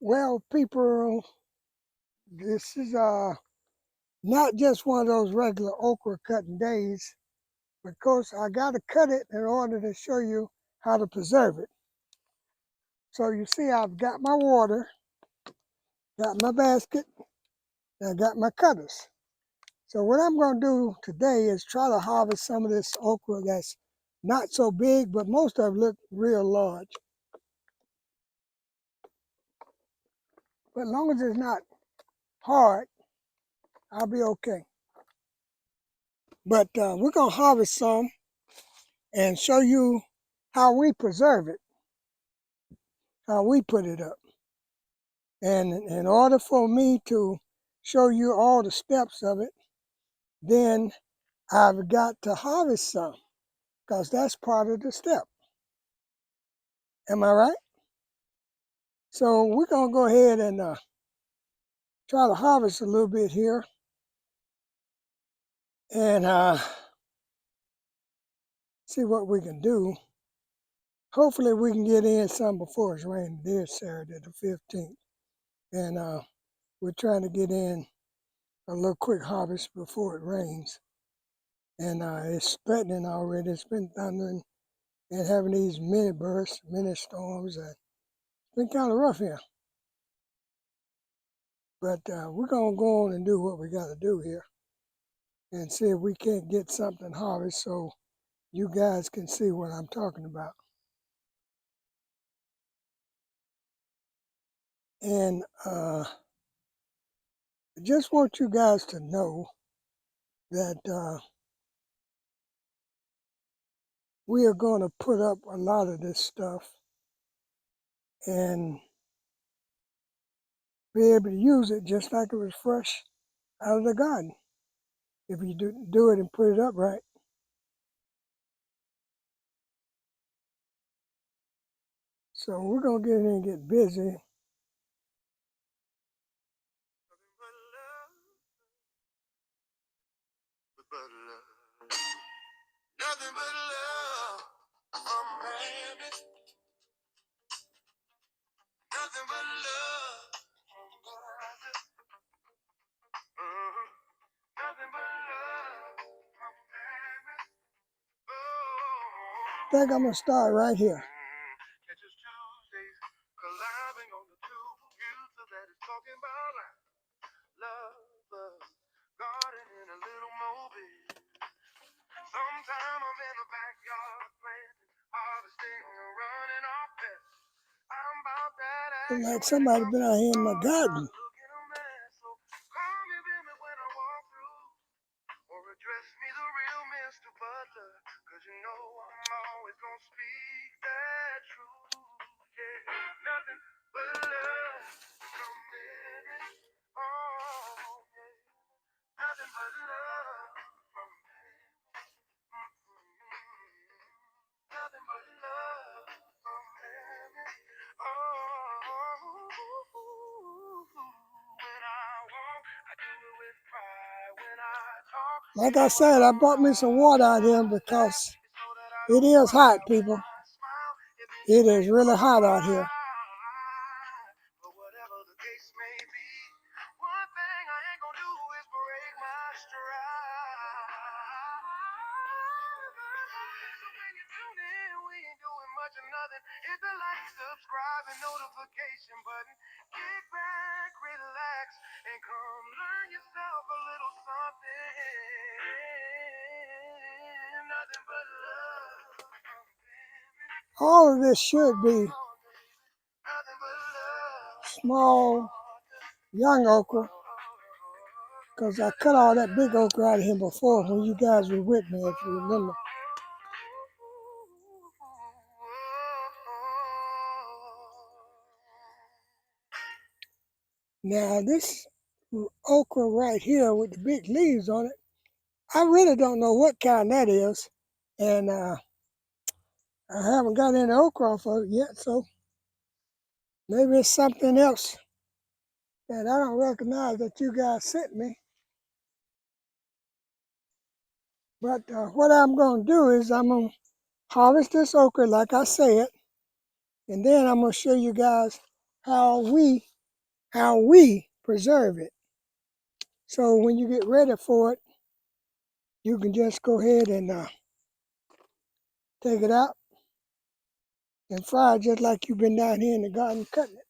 Well, people, this is not just one of those regular okra cutting days, because I got to cut it in order to show you how to preserve it. So you see, I've got my water, got my basket, and I got my cutters. So what I'm going to do today is try to harvest some of this okra that's not so big, but most of them look real large. But as long as it's not hard, I'll be okay. But we're going to harvest some and show you how we preserve it, how we put it up. And in order for me to show you all the steps of it, then I've got to harvest some, because that's part of the step. Am I right? So we're going to go ahead and try to harvest a little bit here. And see what we can do. Hopefully we can get in some before it's raining this Saturday the 15th. And we're trying to get in a little quick harvest before it rains. And it's threatening already. It's been thundering and having these mini bursts, mini storms. And it's been kind of rough here. But we're going to go on and do what we got to do here and see if we can't get something harvested so you guys can see what I'm talking about. And I just want you guys to know that we are going to put up a lot of this stuff and be able to use it just like it was fresh out of the garden, if you do it and put it up right. So we're going to get in and get busy. Nothing but love from baby. Nothing but love from God. Nothing but love from baby. I think I'm going to start right here. Catches Tuesdays, collabing on the two music that is talking about love, garden in a little movie. Sometime I'm in the backyard planting, harvesting, running off pests. I'm about that action. Like somebody been out here in my garden. So call me baby when I walk through, or address me the real Mr. Butler, cause you know I'm always gonna speak that truth. Yeah, nothing but love from baby. Oh, yeah. Nothing but love from baby. Nothing but love from baby. Oh, when I walk, I do it with pride. When I talk, like I said, I brought me some water out here because it is hot, people. It is really hot out here. But whatever the case may be, one thing I ain't gonna do is break my stride. So when you tune in, we ain't doing much of nothing. Hit the like, subscribe, and notification button. Kick back, relax, and come learn yourself a little something. Nothing but love. All of this should be small, young okra, because I cut all that big okra out of here before when you guys were with me, if you remember. Now this okra right here with the big leaves on it, I really don't know what kind that is, and I haven't got any okra off of it yet, so maybe it's something else that I don't recognize that you guys sent me. But what I'm going to do is I'm going to harvest this okra like I said, and then I'm going to show you guys how we how we preserve it. So when you get ready for it, you can just go ahead and take it out and fry it just like you've been down here in the garden cutting it.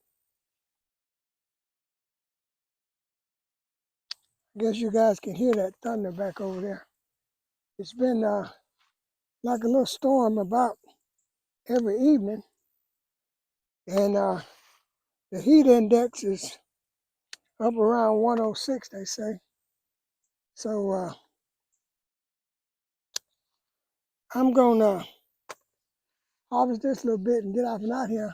I guess you guys can hear that thunder back over there. It's been like a little storm about every evening, and the heat index is up around 106, they say. So I'm gonna harvest this little bit and get off and out here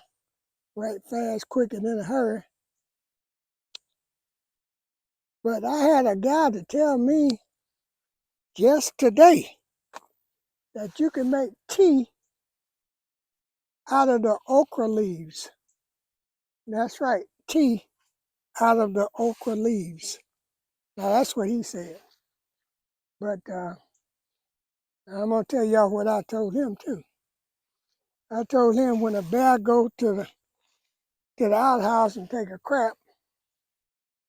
right fast, quick, and in a hurry. But I had a guy to tell me just today that you can make tea out of the okra leaves. That's right, tea out of the okra leaves. Now that's what he said. But I'm gonna tell y'all what I told him too. I told him when a bear go to the outhouse and take a crap,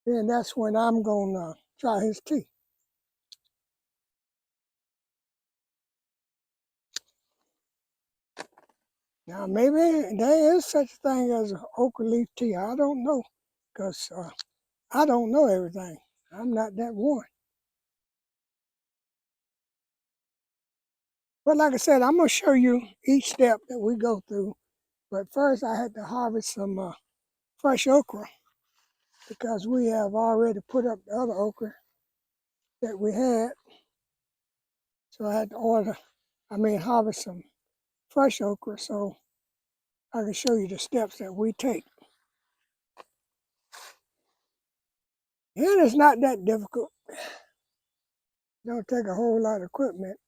then that's when I'm gonna try his tea. Now maybe there is such a thing as okra leaf tea. I don't know, because I don't know everything. I'm not that one. But like I said, I'm gonna show you each step that we go through. But first I had to harvest some fresh okra because we have already put up the other okra that we had. So I had to harvest some fresh okra so I can show you the steps that we take. And it's not that difficult. Don't take a whole lot of equipment.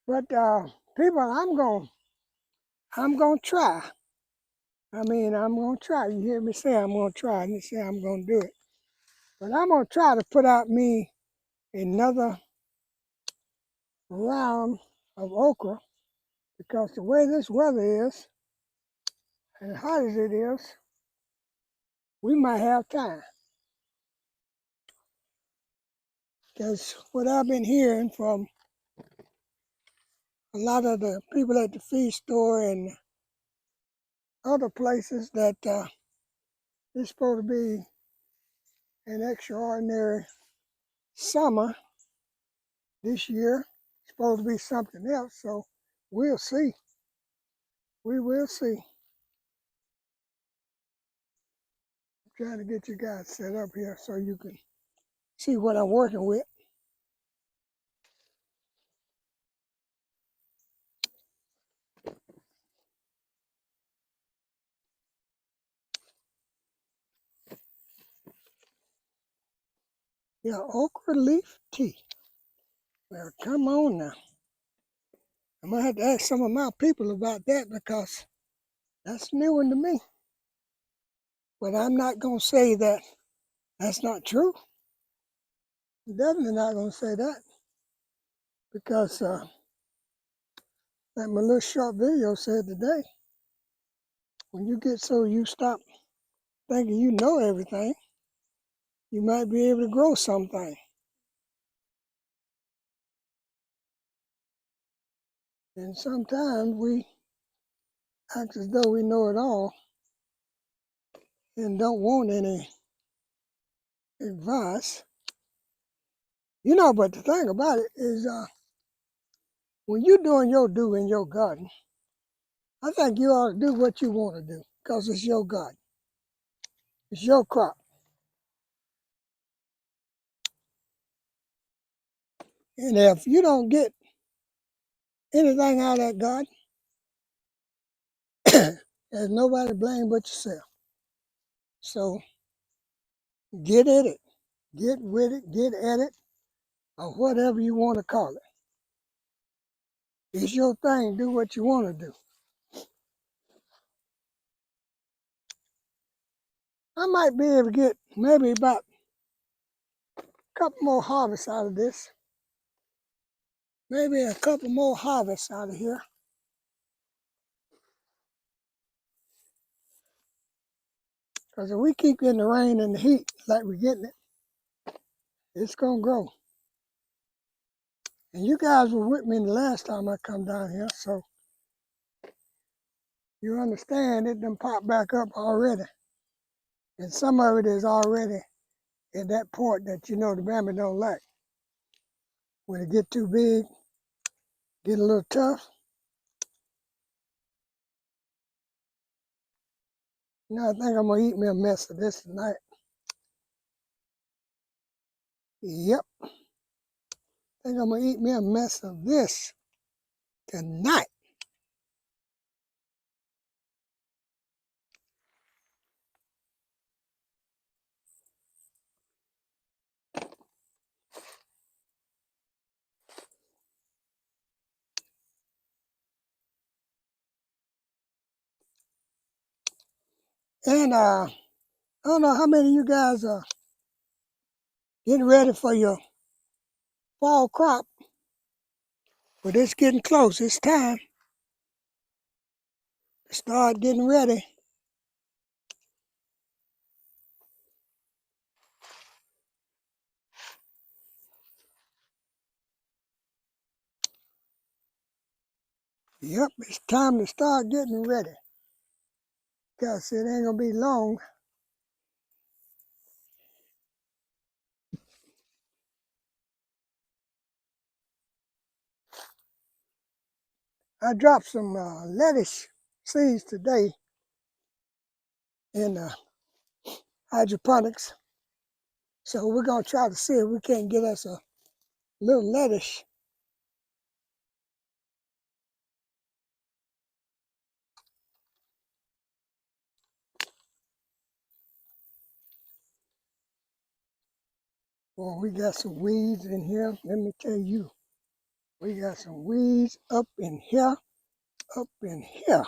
But people, I'm gonna try. I'm gonna try. You hear me say I'm gonna try, and say I'm gonna do it. But I'm gonna try to put out me another round of okra because the way this weather is, and hot as it is, we might have time. Because what I've been hearing from a lot of the people at the feed store and other places that it's supposed to be an extraordinary summer this year. It's supposed to be something else, so we'll see. We will see. I'm trying to get you guys set up here so you can see what I'm working with. Yeah, okra leaf tea. Well, come on now. I'm gonna have to ask some of my people about that because that's new one to me. But I'm not gonna say that that's not true. I'm definitely not gonna say that because like my little short video said today, when you get so you stop thinking you know everything, you might be able to grow something. And sometimes we act as though we know it all and don't want any advice. But the thing about it is when you're doing your do in your garden, I think you ought to do what you want to do because it's your garden. It's your crop. And if you don't get anything out of that garden, there's nobody to blame but yourself. So get at it, get with it, get at it, or whatever you want to call it. It's your thing. Do what you want to do. I might be able to get maybe about a couple more harvests out of this. maybe a couple more harvests out of here. Because if we keep getting the rain and the heat like we're getting it, it's going to grow. And you guys were with me the last time I come down here, so you understand it done popped back up already. And some of it is already at that point that you know the Bambi don't like. When it get too big, get a little tough. You know, I think I'm going to eat me a mess of this tonight. Yep. I think I'm going to eat me a mess of this tonight. And I don't know how many of you guys are getting ready for your fall crop, but it's getting close. It's time to start getting ready. Yep, it's time to start getting ready. Because it ain't going to be long. I dropped some lettuce seeds today in hydroponics. So we're going to try to see if we can't get us a little lettuce. Well, we got some weeds in here. Let me tell you, we got some weeds up in here, up in here.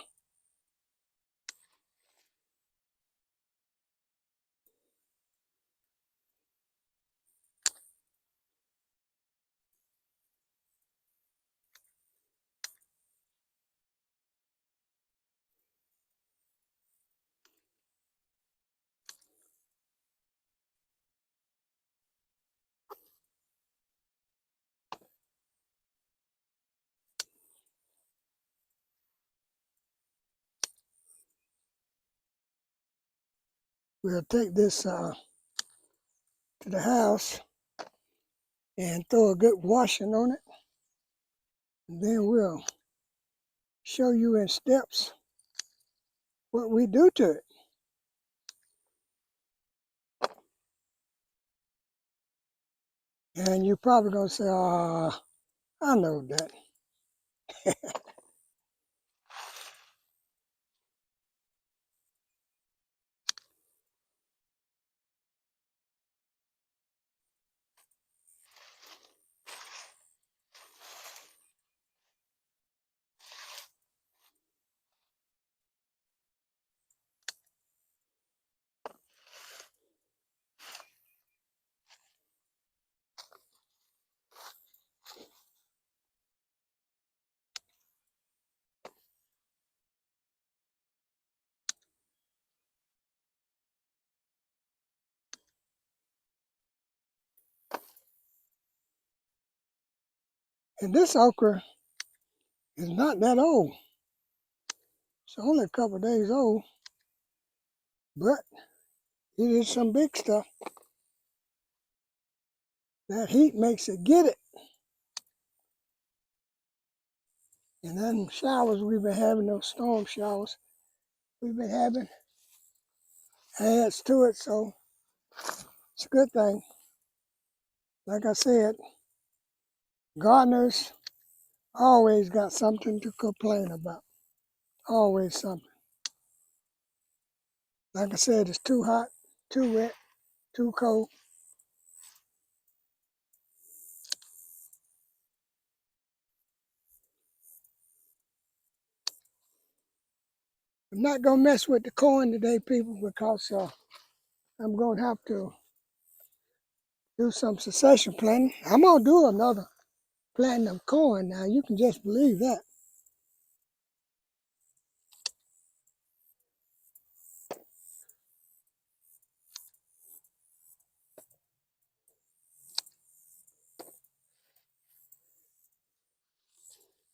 We'll take this to the house and throw a good washing on it. And then we'll show you in steps what we do to it. And you're probably going to say, I know that. And this okra is not that old. It's only a couple of days old, but it is some big stuff. That heat makes it get it. And then showers we've been having, those storm showers we've been having, adds to it, so it's a good thing. Like I said, gardeners always got something to complain about. Always something. Like I said, it's too hot, too wet, too cold. I'm not going to mess with the corn today, people, because I'm going to have to do some succession planting. I'm going to do another platinum corn now. You can just believe that.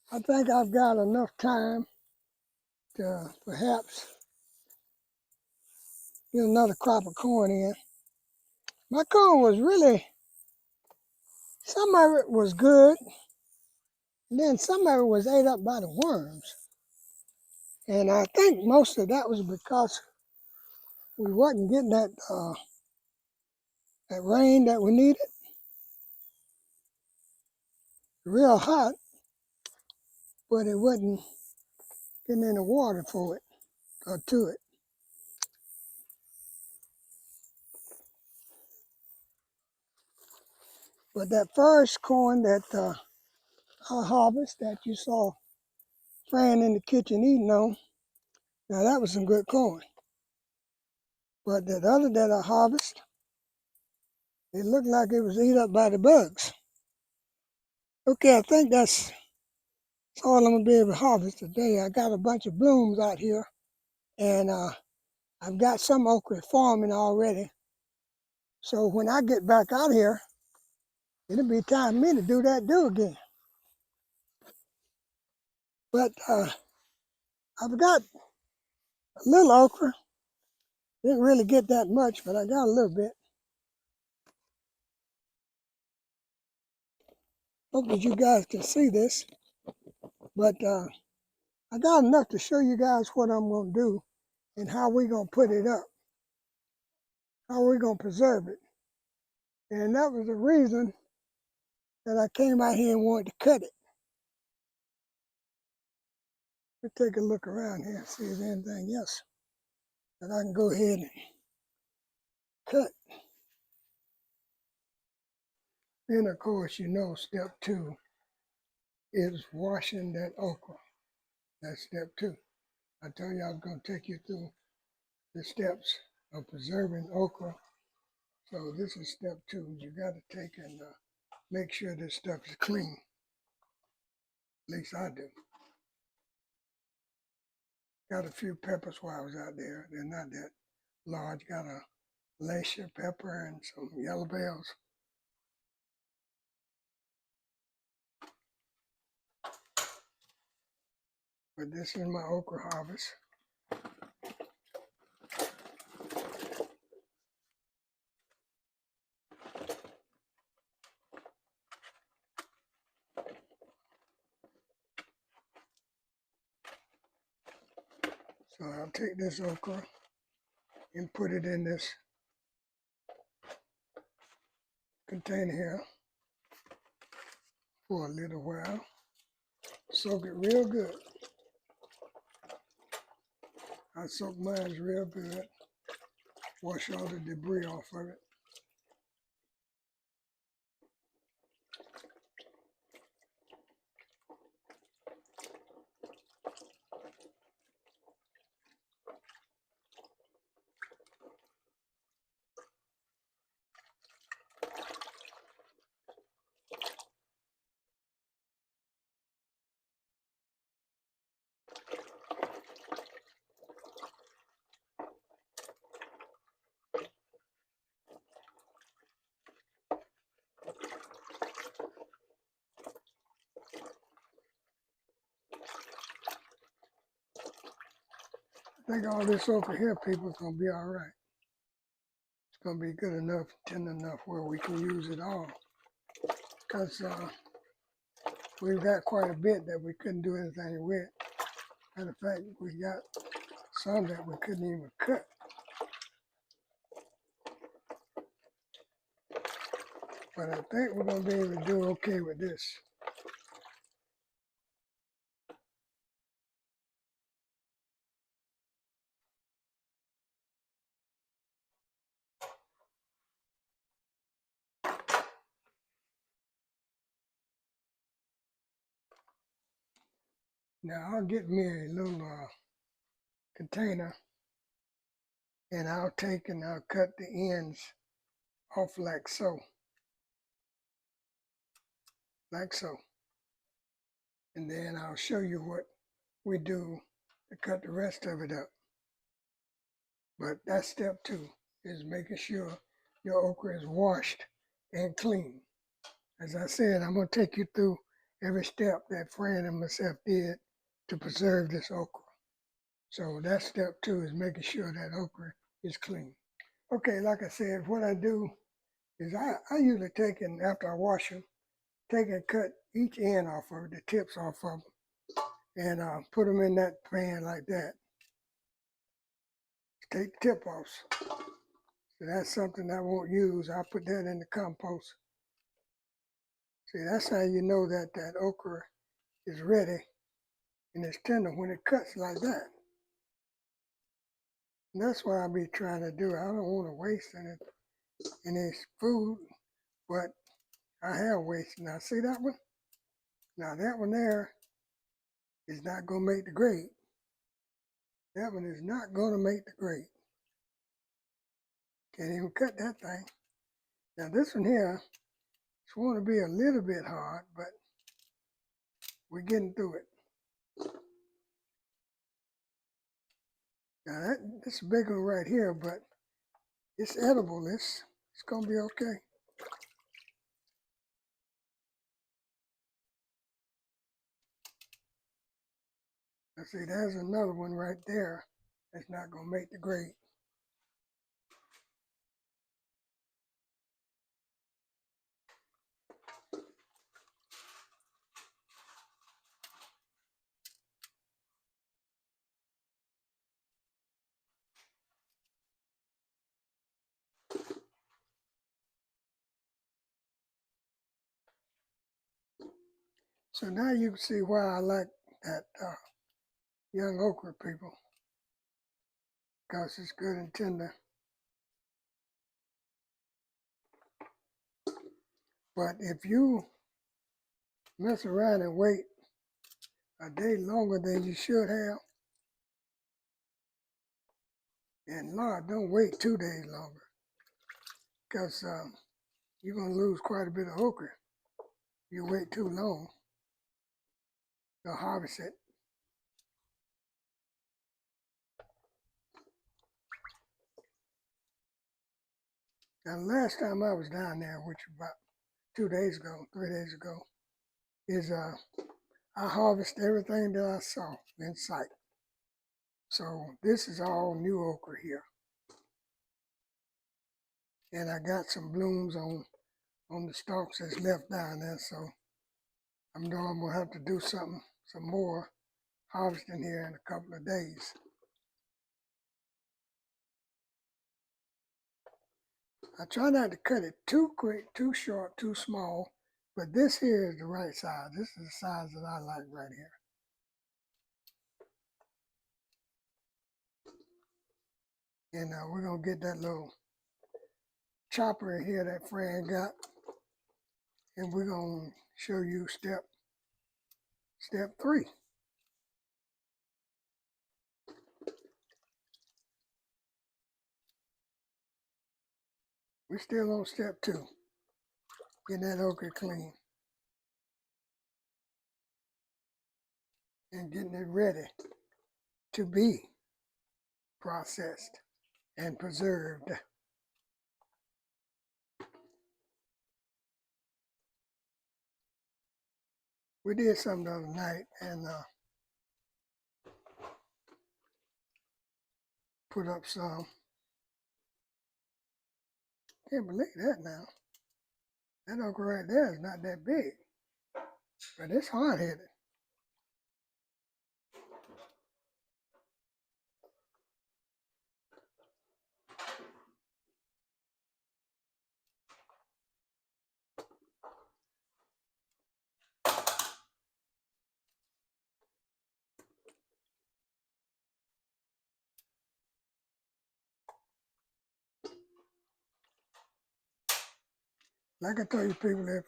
I think I've got enough time to perhaps get another crop of corn in. My corn was really, some of it was good, and then some of it was ate up by the worms. And I think most of that was because we wasn't getting that rain that we needed. Real hot, but it wasn't getting any water for it or to it. But that first corn that I harvest that you saw Fran in the kitchen eating on, now that was some good corn. But that other that I harvest, it looked like it was eaten up by the bugs. Okay, I think that's all I'm gonna be able to harvest today. I got a bunch of blooms out here, and I've got some okra forming already. So when I get back out here, it'll be time for me to do that again. But I've got a little okra. Didn't really get that much, but I got a little bit. Hope that you guys can see this. But I got enough to show you guys what I'm going to do and how we're going to put it up, how we're going to preserve it. And that was the reason that I came out here and wanted to cut it. Let's take a look around here and see if there's anything else that I can go ahead and cut. Then, of course, you know, step 2 is washing that okra. That's step 2. I told you I was going to take you through the steps of preserving okra. So this is step 2. You got to take and make sure this stuff is clean. At least I do. Got a few peppers while I was out there. They're not that large. Got a lacia pepper and some yellow bells. But this is my okra harvest. So I'll take this okra and put it in this container here for a little while. Soak it real good. I soak mine real good. Wash all the debris off of it. I think all this okra here, people, is going to be all right. It's going to be good enough, tender enough where we can use it all. Because we've got quite a bit that we couldn't do anything with. Matter of fact, we got some that we couldn't even cut. But I think we're going to be able to do okay with this. Now I'll get me a little container, and I'll take and I'll cut the ends off like so. Like so. and then I'll show you what we do to cut the rest of it up. But that's step 2, is making sure your okra is washed and clean. As I said, I'm going to take you through every step that Fran and myself did to preserve this okra. So that's step 2, is making sure that okra is clean. Okay, like I said, what I do is I usually take and after I wash them, take and cut each end off of it, the tips off of them, and put them in that pan like that. Take the tip off. So that's something I won't use. I'll put that in the compost. See, that's how you know that that okra is ready and it's tender, when it cuts like that. And that's what I'll be trying to do. I don't want to waste any food, but I have wasted. Now see that one? Now that one there is not going to make the grate. That one is not going to make the grate. Can't even cut that thing. Now this one here, it's going to be a little bit hard, but we're getting through it. Now this big one right here, but it's edible. It's going to be okay. Now see, there's another one right there that's not going to make the grade. So now you can see why I like that young okra, people, because it's good and tender. But if you mess around and wait a day longer than you should have, and Lord, don't wait 2 days longer, because you're going to lose quite a bit of okra. You wait too long, you'll harvest it. Now, the last time I was down there, which was about 2 days ago, 3 days ago, is I harvested everything that I saw in sight. So this is all new okra here. And I got some blooms on the stalks that's left down there, so I know I'm gonna have to do some more harvesting here in a couple of days. I try not to cut it too quick, too short, too small, but this here is the right size. This is the size that I like right here. And we're gonna get that little chopper in here that Fran got, and we're gonna show you step 3. We're still on step 2, getting that okra clean and getting it ready to be processed and preserved. We did something the other night and put up some. Can't believe that now. That okra right there is not that big, but it's hard-headed. Like I told you people, if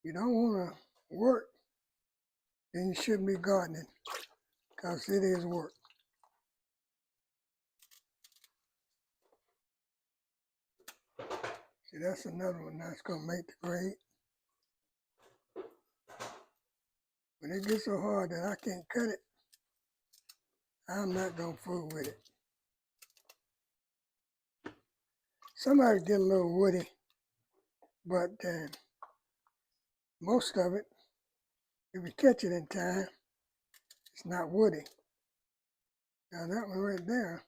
you don't want to work, then you shouldn't be gardening, because it is work. See, that's another one that's going to make the grade. When it gets so hard that I can't cut it, I'm not gonna fool with it. Somebody get a little woody, but most of it, if you catch it in time, it's not woody. Now that one right there,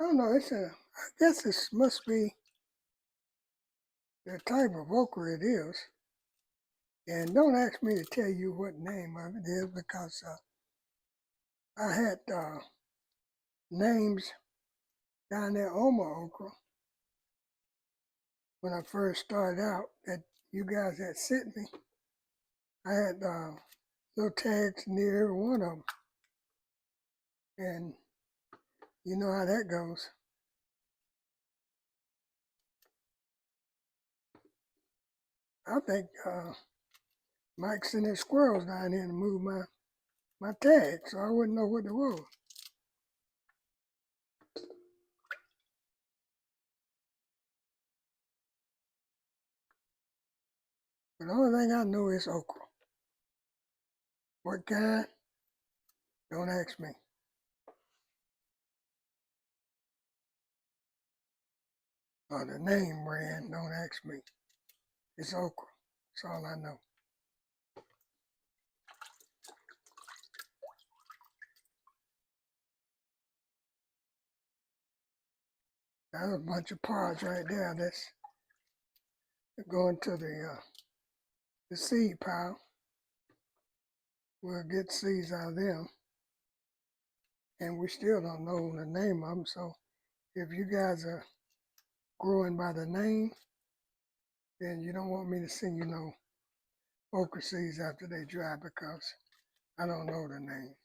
I don't know, I guess this must be the type of okra it is. And don't ask me to tell you what name of it is because I had names down there on my okra when I first started out that you guys had sent me. I had little tags near every one of them. And you know how that goes. I think Mike sent his squirrels down here to move my tag, so I wouldn't know what it was. But the only thing I know is okra. What kind? Don't ask me. Or the name brand, don't ask me. It's okra. That's all I know. That's a bunch of pods right there. That's going to the seed pile. We'll get seeds out of them. And we still don't know the name of them. So if you guys are growing by the name, then you don't want me to send you no okra seeds after they dry because I don't know the name.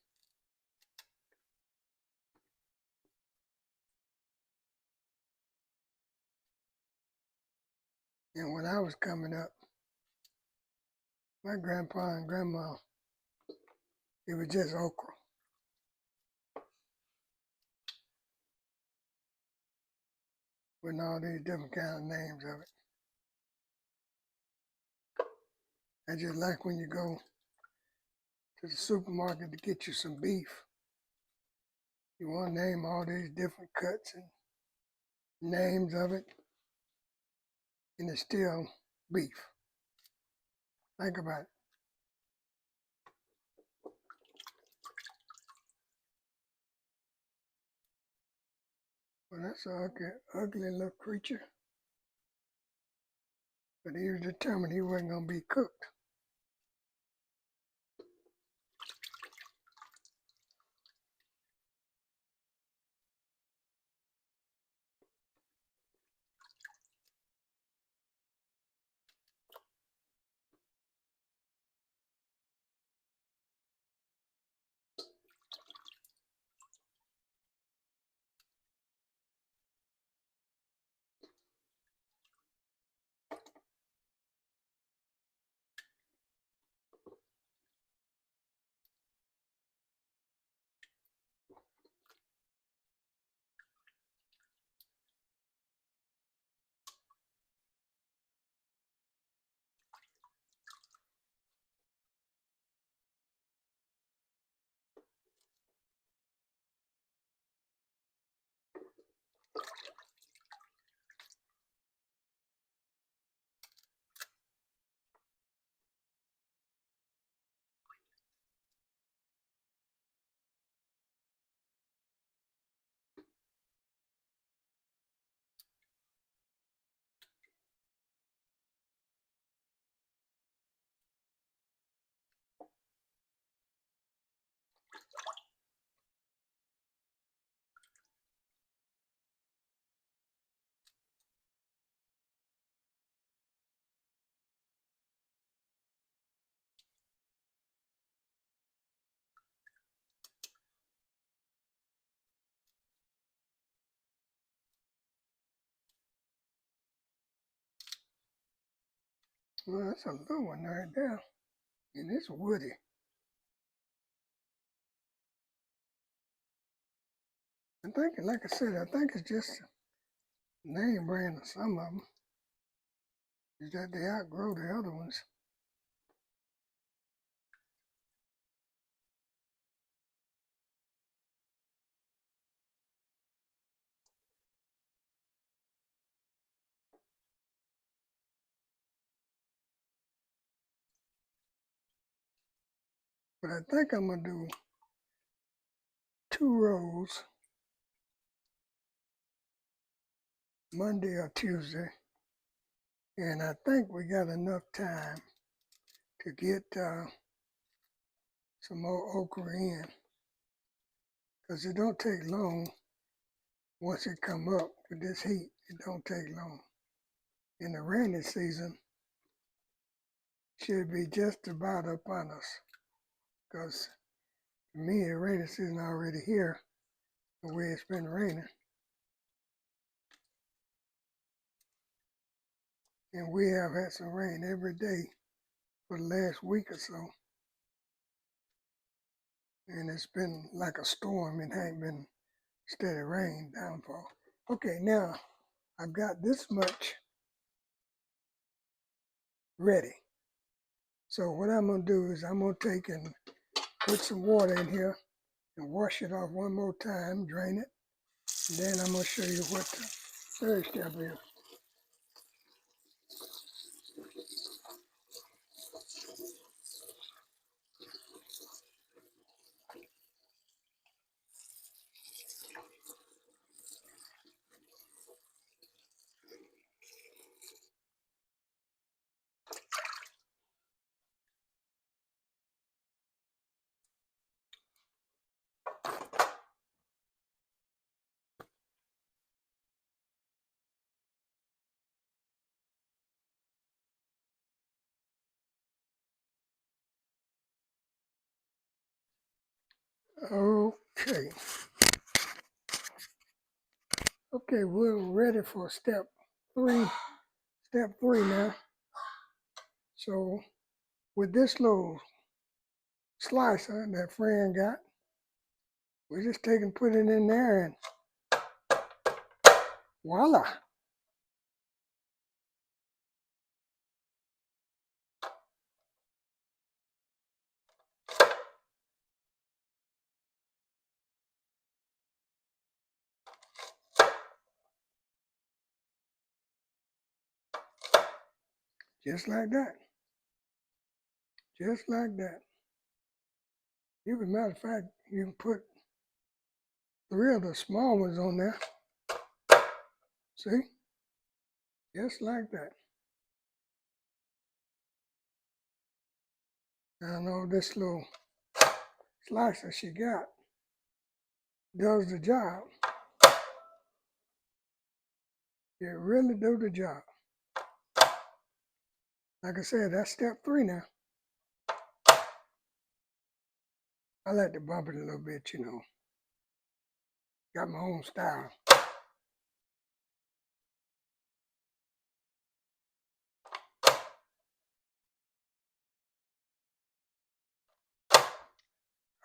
And when I was coming up, my grandpa and grandma, it was just okra. With all these different kind of names of it. I just like when you go to the supermarket to get you some beef. You want to name all these different cuts and names of it, and it's still beef. Think about it. Well, that's an ugly little creature. But he was determined he wasn't going to be cooked. Well, that's a good one right there. And it's woody. I think, like I said, I think it's just name brand of some of them. Is that they outgrow the other ones. But I think I'm going to do 2 rows Monday or Tuesday. And I think we got enough time to get some more okra in. Because it don't take long once it come up with this heat. It don't take long. In the rainy season, should be just about upon us. Because to me, the rainy season already here, the way it's been raining. And we have had some rain every day for the last week or so. And it's been like a storm. It ain't been steady rain downfall. Okay, now I've got this much ready. So what I'm gonna do is I'm gonna take and put some water in here and wash it off one more time, drain it. And then I'm gonna show you what the third step is. Okay. Okay, we're ready for step three now. So with this little slicer that Fran got, we just take and put it in there and voila. Just like that. Just like that. As a matter of fact, you can put 3 of the small ones on there. See? Just like that. I know this little slicer she got does the job. It really do the job. Like I said, that's step 3 now. I like to bump it a little bit, you know. Got my own style.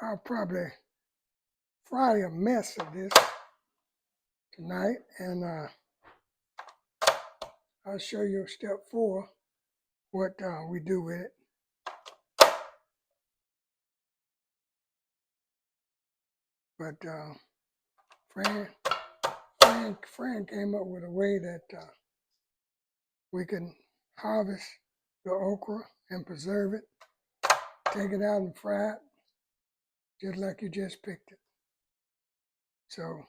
I'll probably fry a mess of this tonight, and I'll show you step 4, what we do with it. But Fran came up with a way that we can harvest the okra and preserve it, take it out and fry it, just like you just picked it. So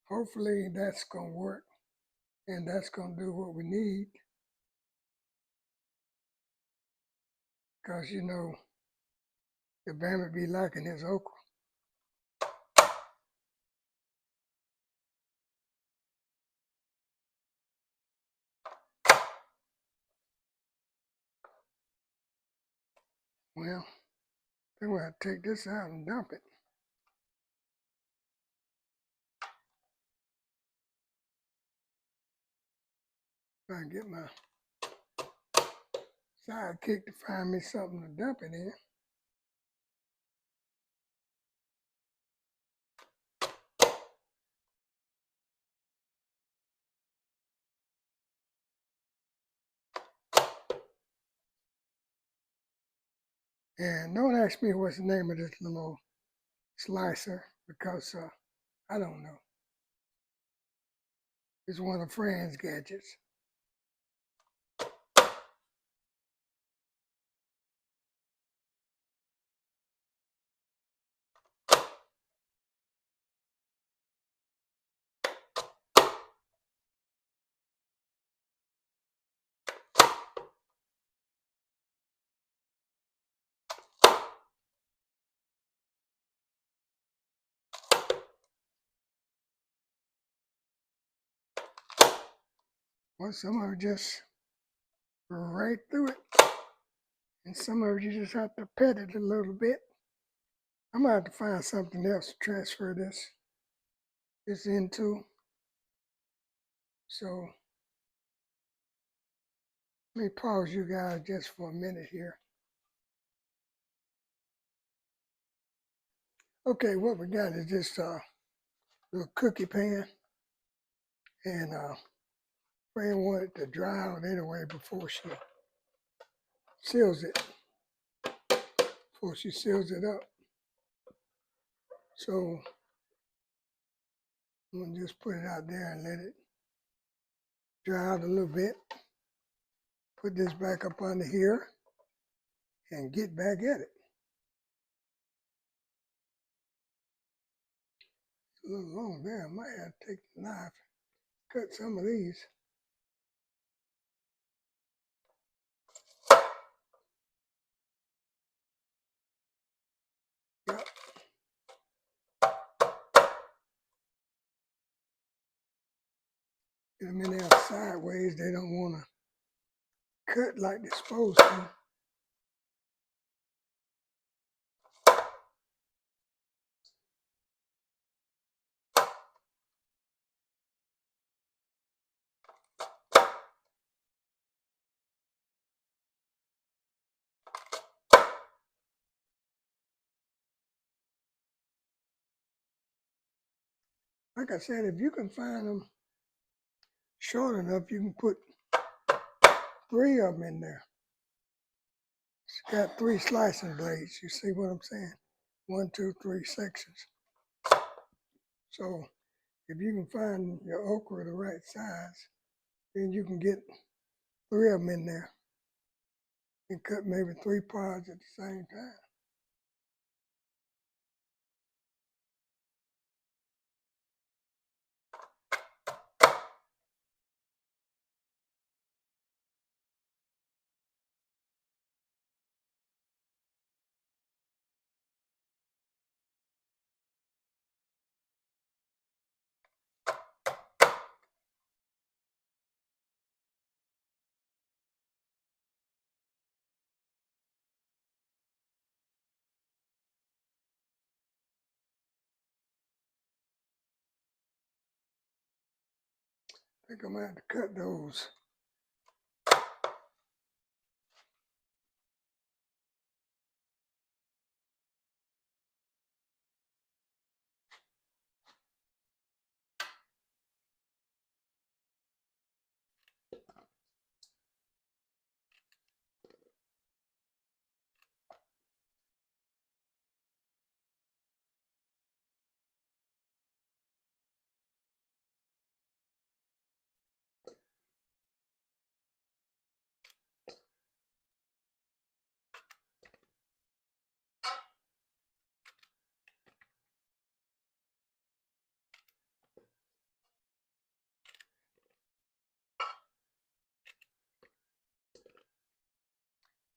hopefully that's going to work, and that's going to do what we need. Because, you know, the Bama be liking his okra. Well, then we'll have to take this out and dump it. If I can get my sidekick to find me something to dump it in. And don't ask me what's the name of this little slicer, because I don't know. It's one of Fran's gadgets. Well, some of it just right through it. And some of it you just have to pet it a little bit. I'm gonna have to find something else to transfer this into. So let me pause you guys just for a minute here. Okay, what we got is this little cookie pan, and Fran wanted to dry out anyway before she seals it. Before she seals it up. So I'm gonna just put it out there and let it dry out a little bit. Put this back up under here and get back at it. It's a little long there. I might have to take the knife, cut some of these. Yep. Get them in there sideways. They don't want to cut like they're supposed to. Like I said, if you can find them short enough, you can put 3 of them in there. It's got 3 slicing blades. You see what I'm saying? 1, 2, 3 sections. So if you can find your okra the right size, then you can get 3 of them in there and cut maybe 3 pods at the same time. I think I'm gonna have to cut those.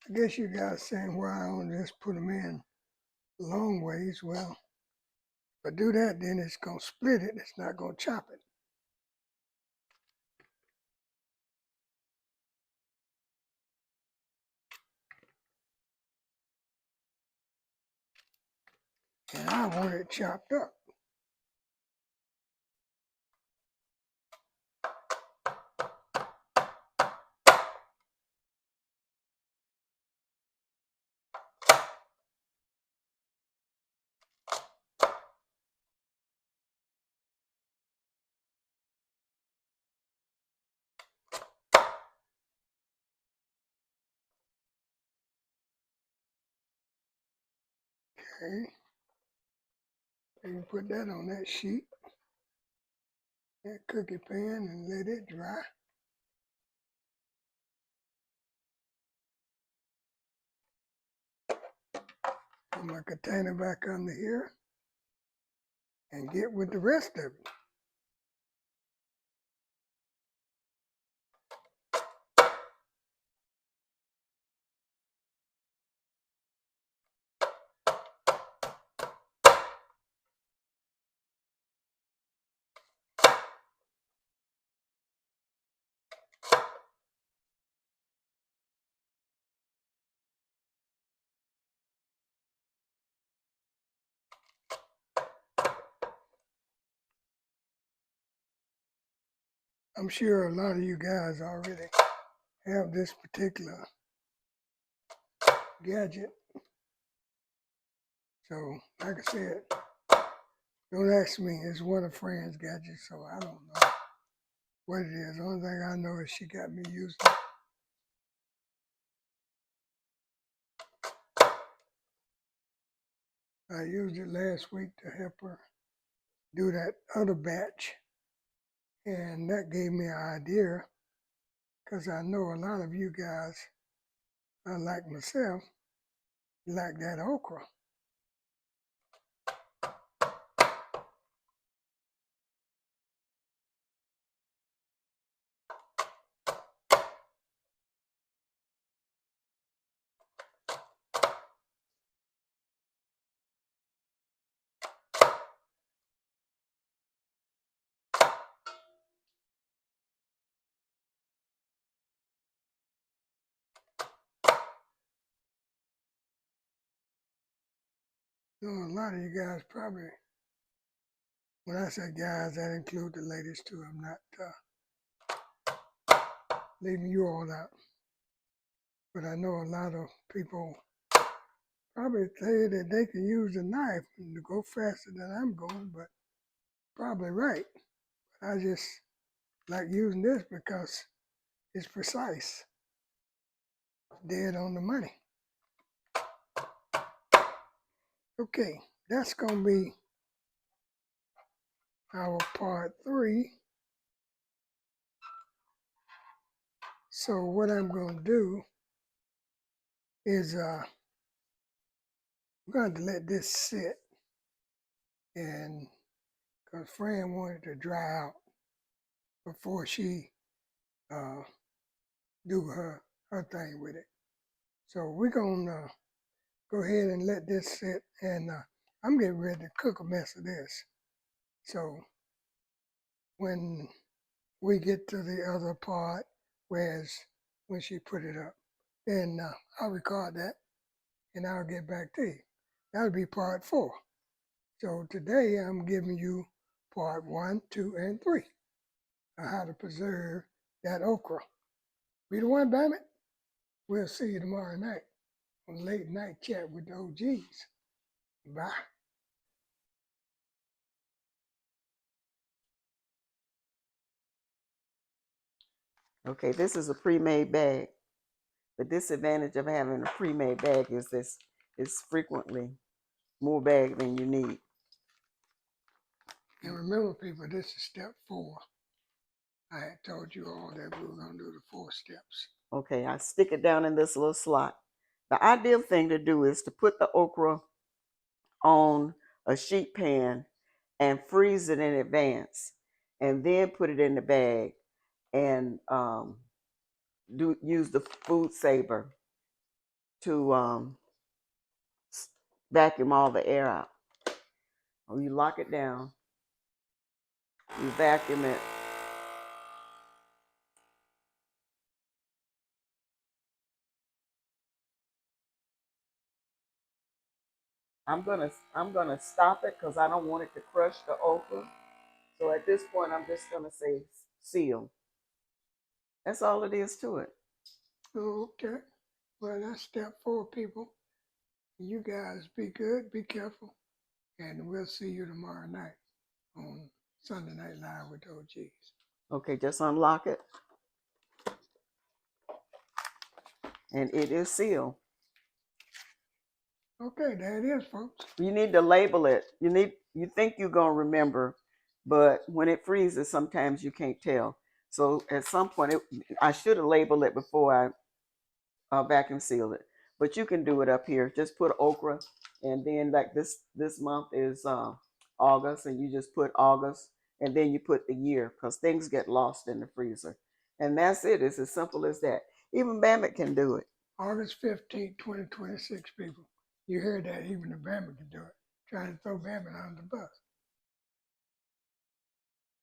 I guess you guys saying why I don't just put them in long ways. Well, if I do that, then it's gonna split it. It's not gonna chop it. And I want it chopped up. Okay. You can put that on that sheet, that cookie pan, and let it dry. Put my container back under here and get with the rest of it. I'm sure a lot of you guys already have this particular gadget. So, like I said, don't ask me. It's one of friend's gadgets, so I don't know what it is. The only thing I know is she got me using it. I used it last week to help her do that other batch. And that gave me an idea, because I know a lot of you guys, unlike myself, like that okra. You know, a lot of you guys probably, when I say guys, that include the ladies too. I'm not leaving you all out. But I know a lot of people probably say that they can use a knife to go faster than I'm going, but probably right. But I just like using this because it's precise. Dead on the money. Okay, that's going to be our part 3. So what I'm going to do is I'm going to let this sit, and because Fran wanted to dry out before she do her thing with it. So we're going to go ahead and let this sit, and I'm getting ready to cook a mess of this. So when we get to the other part, whereas when she put it up, then I'll record that and I'll get back to you. That'll be part 4. So today I'm giving you part 1, 2, and 3 of how to preserve that okra. Be the one, damn it. We'll see you tomorrow night on Late Night Chat with the OGs. Bye. Okay, this is a pre-made bag. The disadvantage of having a pre-made bag is this is frequently more bag than you need. And remember, people, this is step 4. I had told you all that we were going to do the 4 steps. Okay, I stick it down in this little slot. The ideal thing to do is to put the okra on a sheet pan and freeze it in advance, and then put it in the bag and use the food saver to vacuum all the air out. Or you lock it down, you vacuum it. I'm gonna stop it because I don't want it to crush the okra. So at this point, I'm just gonna say seal. That's all it is to it. Okay. Well, that's step 4, people. You guys be good, be careful, and we'll see you tomorrow night on Sunday Night Live with the OGs. Okay, just unlock it, and it is sealed. Okay, there it is, folks. You need to label it. You think you're gonna remember, but when it freezes, sometimes you can't tell. So at some point, I should have labeled it before I vacuum seal it. But you can do it up here. Just put okra, and then like this month is August, and you just put August, and then you put the year because things get lost in the freezer, and that's it. It's as simple as that. Even Bandit can do it. August 15th, 2026, people. You heard that, even the Bama can do it. Trying to throw Bama under the bus.